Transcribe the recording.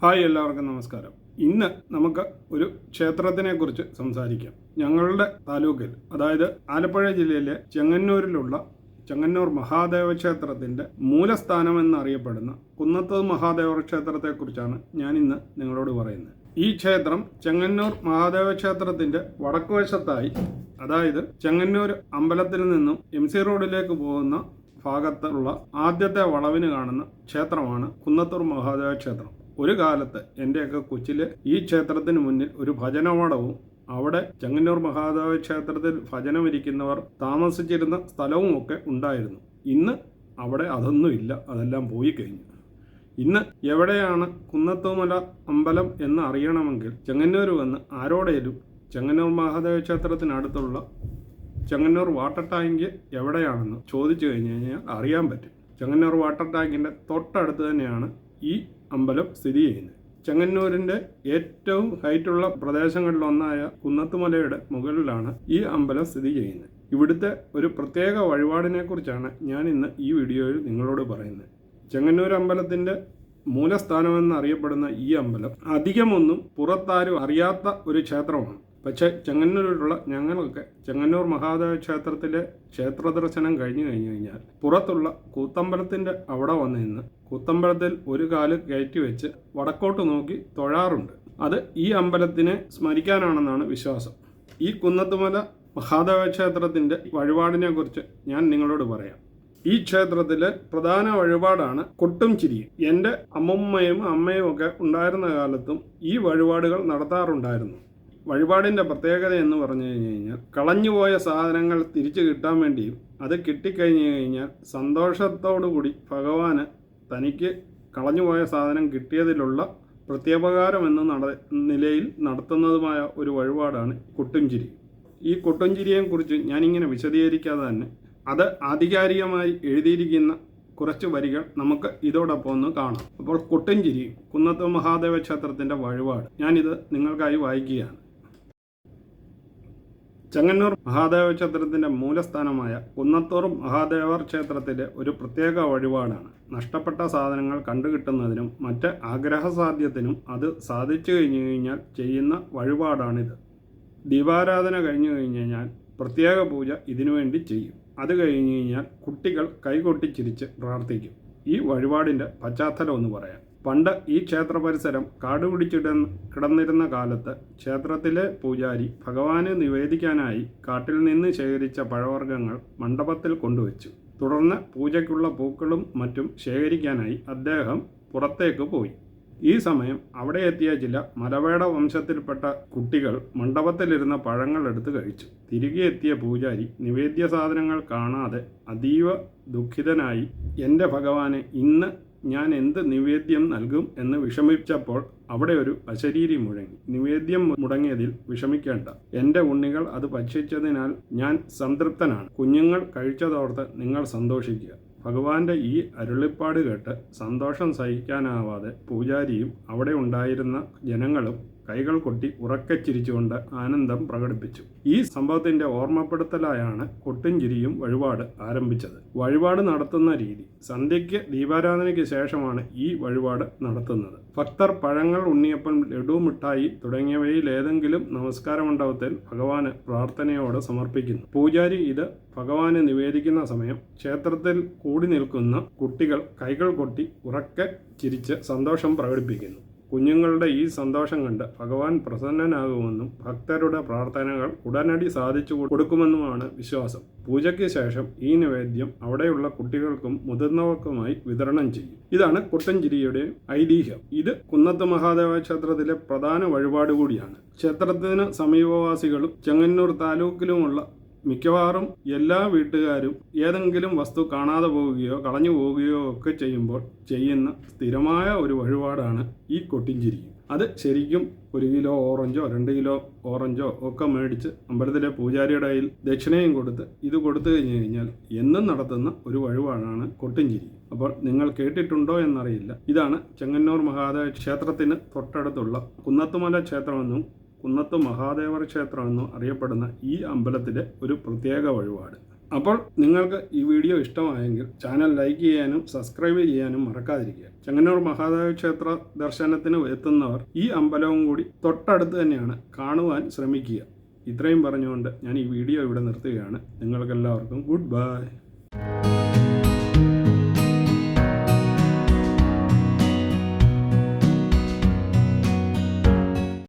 Hi, എല്ലാവർക്കും നമസ്കാരം. ഇന്ന് നമുക്ക് ഒരു ക്ഷേത്രത്തിനെക്കുറിച്ച് സംസാരിക്കാം. ഞങ്ങളുടെ താലൂക്കിൽ, അതായത് ആലപ്പുഴ ജില്ലയിലെ ചെങ്ങന്നൂരിലുള്ള ചെങ്ങന്നൂർ മഹാദേവ ക്ഷേത്രത്തിൻ്റെ മൂലസ്ഥാനം എന്നറിയപ്പെടുന്ന കുന്നത്ത് മഹാദേവ ക്ഷേത്രത്തെക്കുറിച്ചാണ് ഞാൻ ഇന്ന് നിങ്ങളോട് പറയുന്നത്. ഈ ക്ഷേത്രം ചെങ്ങന്നൂർ മഹാദേവ ക്ഷേത്രത്തിൻ്റെ വടക്കുവശത്തായി, അതായത് ചെങ്ങന്നൂർ അമ്പലത്തിൽ നിന്നും MC റോഡിലേക്ക് പോകുന്ന ഭാഗത്തുള്ള ആദ്യത്തെ വളവിന് കാണുന്ന ക്ഷേത്രമാണ് കുന്നത്തൂർ മഹാദേവ ക്ഷേത്രം. ഒരു കാലത്ത് എൻ്റെയൊക്കെ കൊച്ചിൽ ഈ ക്ഷേത്രത്തിന് മുന്നിൽ ഒരു ഭജനമഠവും അവിടെ ചെങ്ങന്നൂർ മഹാദേവ ക്ഷേത്രത്തിൽ ഭജനമിരിക്കുന്നവർ താമസിച്ചിരുന്ന സ്ഥലവുമൊക്കെ ഉണ്ടായിരുന്നു. ഇന്ന് അവിടെ അതൊന്നുമില്ല, അതെല്ലാം പോയി കഴിഞ്ഞു. ഇന്ന് എവിടെയാണ് കുന്നത്തുമല അമ്പലം എന്ന് അറിയണമെങ്കിൽ ചെങ്ങന്നൂർ വന്ന് ആരോടേലും ചെങ്ങന്നൂർ മഹാദേവ ക്ഷേത്രത്തിനടുത്തുള്ള ചെങ്ങന്നൂർ വാട്ടർ ടാങ്ക് എവിടെയാണെന്ന് ചോദിച്ചു കഴിഞ്ഞ് കഴിഞ്ഞാൽ അറിയാൻ പറ്റും. ചെങ്ങന്നൂർ വാട്ടർ ടാങ്കിൻ്റെ തൊട്ടടുത്ത് തന്നെയാണ് ഈ അമ്പലം സ്ഥിതി ചെയ്യുന്നത്. ചെങ്ങന്നൂരിൻ്റെ ഏറ്റവും ഹൈറ്റുള്ള പ്രദേശങ്ങളിലൊന്നായ കുന്നത്തുമലയുടെ മുകളിലാണ് ഈ അമ്പലം സ്ഥിതി ചെയ്യുന്നത്. ഇവിടുത്തെ ഒരു പ്രത്യേക വഴിപാടിനെ കുറിച്ചാണ് ഞാൻ ഇന്ന് ഈ വീഡിയോയിൽ നിങ്ങളോട് പറയുന്നത്. ചെങ്ങന്നൂർ അമ്പലത്തിൻ്റെ മൂലസ്ഥാനമെന്ന് അറിയപ്പെടുന്ന ഈ അമ്പലം അധികമൊന്നും പുറത്താരും അറിയാത്ത ഒരു ക്ഷേത്രമാണ്. പക്ഷേ ചെങ്ങന്നൂരിലുള്ള ഞങ്ങളൊക്കെ ചെങ്ങന്നൂർ മഹാദേവ ക്ഷേത്രത്തിലെ ക്ഷേത്ര ദർശനം കഴിഞ്ഞു കഴിഞ്ഞാൽ പുറത്തുള്ള കൂത്തമ്പലത്തിൻ്റെ അവിടെ വന്നു നിന്ന് കൂത്തമ്പലത്തിൽ ഒരു കാല് കയറ്റി വെച്ച് വടക്കോട്ട് നോക്കി തൊഴാറുണ്ട്. അത് ഈ അമ്പലത്തിനെ സ്മരിക്കാനാണെന്നാണ് വിശ്വാസം. ഈ കുന്നത്തുമല മഹാദേവ ക്ഷേത്രത്തിൻ്റെ വഴിപാടിനെ കുറിച്ച് ഞാൻ നിങ്ങളോട് പറയാം. ഈ ക്ഷേത്രത്തിലെ പ്രധാന വഴിപാടാണ് കൊട്ടും ചിരിയും. എൻ്റെ അമ്മയും അമ്മയും ഒക്കെ ഉണ്ടായിരുന്ന കാലത്തും ഈ വഴിപാടുകൾ നടത്താറുണ്ടായിരുന്നു. വഴിപാടിൻ്റെ പ്രത്യേകത എന്ന് പറഞ്ഞു കഴിഞ്ഞാൽ കളഞ്ഞുപോയ സാധനങ്ങൾ തിരിച്ചു കിട്ടാൻ വേണ്ടിയും അത് കിട്ടിക്കഴിഞ്ഞു കഴിഞ്ഞാൽ സന്തോഷത്തോടുകൂടി ഭഗവാന് തനിക്ക് കളഞ്ഞുപോയ സാധനം കിട്ടിയതിലുള്ള പ്രത്യുപകാരം എന്ന നിലയിൽ നടത്തുന്നതുമായ ഒരു വഴിപാടാണ് കൊട്ടുംചിരി. ഈ കൊട്ടുംചിരിയെക്കുറിച്ച് ഞാനിങ്ങനെ വിശദീകരിക്കാതെ തന്നെ അത് ആധികാരികമായി എഴുതിയിരിക്കുന്ന കുറച്ച് വരികൾ നമുക്ക് ഇതോടൊപ്പം ഒന്ന് കാണാം. അപ്പോൾ കൊട്ടുംചിരി, കുന്നത്ത് മഹാദേവ ക്ഷേത്രത്തിൻ്റെ വഴിപാട് ഞാനിത് നിങ്ങൾക്കായി വായിക്കുകയാണ്. ചെങ്ങന്നൂർ മഹാദേവ ക്ഷേത്രത്തിൻ്റെ മൂലസ്ഥാനമായ കുന്നത്തൂർ മഹാദേവർ ക്ഷേത്രത്തിലെ ഒരു പ്രത്യേക വഴിപാടാണ്. നഷ്ടപ്പെട്ട സാധനങ്ങൾ കണ്ടുകിട്ടുന്നതിനും മറ്റ് ആഗ്രഹസാധ്യത്തിനും അത് സാധിച്ചു കഴിഞ്ഞു കഴിഞ്ഞാൽ ചെയ്യുന്ന വഴിപാടാണിത്. ദീപാരാധന കഴിഞ്ഞു കഴിഞ്ഞു കഴിഞ്ഞാൽ പ്രത്യേക പൂജ ഇതിനുവേണ്ടി ചെയ്യും. അത് കഴിഞ്ഞു കഴിഞ്ഞാൽ കുട്ടികൾ കൈകൊട്ടി ചിരിച്ച് പ്രാർത്ഥിക്കും. ഈ വഴിപാടിൻ്റെ പശ്ചാത്തലം ഒന്ന് പറയാം. പണ്ട് ഈ ക്ഷേത്ര പരിസരം കിടന്നിരുന്ന കാലത്ത് ക്ഷേത്രത്തിലെ പൂജാരി ഭഗവാന് നിവേദിക്കാനായി കാട്ടിൽ നിന്ന് ശേഖരിച്ച പഴവർഗ്ഗങ്ങൾ മണ്ഡപത്തിൽ കൊണ്ടുവച്ചു. തുടർന്ന് പൂജയ്ക്കുള്ള പൂക്കളും മറ്റും ശേഖരിക്കാനായി അദ്ദേഹം പുറത്തേക്ക് പോയി. ഈ സമയം അവിടെ എത്തിയ ചില മലവേട വംശത്തിൽപ്പെട്ട കുട്ടികൾ മണ്ഡപത്തിലിരുന്ന പഴങ്ങൾ എടുത്ത് കഴിച്ചു. തിരികെ എത്തിയ പൂജാരി നിവേദ്യ സാധനങ്ങൾ കാണാതെ അതീവ ദുഃഖിതനായി, എൻ്റെ ഭഗവാനെ ഇന്ന് ഞാൻ എന്ത് നിവേദ്യം നൽകും എന്ന് വിഷമിച്ചപ്പോൾ അവിടെ ഒരു അശരീരി മുഴങ്ങി. നിവേദ്യം മുടങ്ങിയതിൽ വിഷമിക്കേണ്ട, എൻ്റെ ഉണ്ണികൾ അത് ഭക്ഷിച്ചതിനാൽ ഞാൻ സംതൃപ്തനാണ്. കുഞ്ഞുങ്ങൾ കഴിച്ചതോർത്ത് നിങ്ങൾ സന്തോഷിക്കുക. ഭഗവാന്റെ ഈ അരുളിപ്പാട് കേട്ട് സന്തോഷം സഹിക്കാനാവാതെ പൂജാരിയും അവിടെ ഉണ്ടായിരുന്ന ജനങ്ങളും കൈകൾ കൊട്ടി ഉറക്കെ ചിരിച്ചുകൊണ്ട് ആനന്ദം പ്രകടിപ്പിച്ചു. ഈ സംഭവത്തിന്റെ ഓർമ്മപ്പെടുത്തലായാണ് കൊട്ടുംചിരിയും വഴിപാട് ആരംഭിച്ചത്. വഴിപാട് നടത്തുന്ന രീതി: സന്ധ്യയ്ക്ക് ദീപാരാധനയ്ക്ക് ശേഷമാണ് ഈ വഴിപാട് നടത്തുന്നത്. ഭക്തർ പഴങ്ങൾ, ഉണ്ണിയപ്പം, ലഡു, മിഠായി തുടങ്ങിയവയിൽ ഏതെങ്കിലും നമസ്കാര മണ്ഡപത്തിൽ ഭഗവാന് പ്രാർത്ഥനയോടെ സമർപ്പിക്കുന്നു. പൂജാരി ഇത് ഭഗവാന് നിവേദിക്കുന്ന സമയം ക്ഷേത്രത്തിൽ കൂടി നിൽക്കുന്ന കുട്ടികൾ കൈകൾ കൊട്ടി ഉറക്കെ ചിരിച്ച് സന്തോഷം പ്രകടിപ്പിക്കുന്നു. കുഞ്ഞുങ്ങളുടെ ഈ സന്തോഷം കണ്ട് ഭഗവാൻ പ്രസന്നനാകുമെന്നും ഭക്തരുടെ പ്രാർത്ഥനകൾ ഉടനടി സാധിച്ചു കൊടുക്കുമെന്നുമാണ് വിശ്വാസം. പൂജയ്ക്ക് ശേഷം ഈ നിവേദ്യം അവിടെയുള്ള കുട്ടികൾക്കും മുതിർന്നവർക്കുമായി വിതരണം ചെയ്യും. ഇതാണ് കൊട്ടുംചിരിയുടെ ഐതിഹ്യം. ഇത് കുന്നത്ത് മഹാദേവ ക്ഷേത്രത്തിലെ പ്രധാന വഴിപാട് കൂടിയാണ്. ക്ഷേത്രത്തിന് സമീപവാസികളും ചെങ്ങന്നൂർ താലൂക്കിലുമുള്ള മിക്കവാറും എല്ലാ വീട്ടുകാരും ഏതെങ്കിലും വസ്തു കാണാതെ പോവുകയോ കളഞ്ഞു പോവുകയോ ഒക്കെ ചെയ്യുമ്പോൾ ചെയ്യുന്ന സ്ഥിരമായ ഒരു വഴിപാടാണ് ഈ കൊട്ടുംചിരി. അത് ശരിക്കും 1 കിലോ ഓറഞ്ചോ 2 കിലോ ഓറഞ്ചോ ഒക്കെ മേടിച്ച് അമ്പലത്തിലെ പൂജാരിയുടെ കയ്യിൽ ദക്ഷിണയും ഇത് കൊടുത്തു കഴിഞ്ഞു കഴിഞ്ഞാൽ എന്നും നടത്തുന്ന ഒരു വഴിപാടാണ് കൊട്ടുംചിരി. അപ്പോൾ നിങ്ങൾ കേട്ടിട്ടുണ്ടോ എന്നറിയില്ല. ഇതാണ് ചെങ്ങന്നൂർ മഹാദേവ ക്ഷേത്രത്തിന് തൊട്ടടുത്തുള്ള കുന്നത്തുമല ക്ഷേത്രമെന്നും കുന്നത്ത് മഹാദേവർ ക്ഷേത്രമെന്നും അറിയപ്പെടുന്ന ഈ അമ്പലത്തിലെ ഒരു പ്രത്യേക വഴിപാട്. അപ്പോൾ നിങ്ങൾക്ക് ഈ വീഡിയോ ഇഷ്ടമായെങ്കിൽ ചാനൽ ലൈക്ക് ചെയ്യാനും സബ്സ്ക്രൈബ് ചെയ്യാനും മറക്കാതിരിക്കുക. ചെങ്ങന്നൂർ മഹാദേവ ക്ഷേത്ര ദർശനത്തിന് എത്തുന്നവർ ഈ അമ്പലവും കൂടി തൊട്ടടുത്ത് തന്നെയാണ്, കാണുവാൻ ശ്രമിക്കുക. ഇത്രയും പറഞ്ഞുകൊണ്ട് ഞാൻ ഈ വീഡിയോ ഇവിടെ നിർത്തുകയാണ്. നിങ്ങൾക്കെല്ലാവർക്കും ഗുഡ് ബൈ.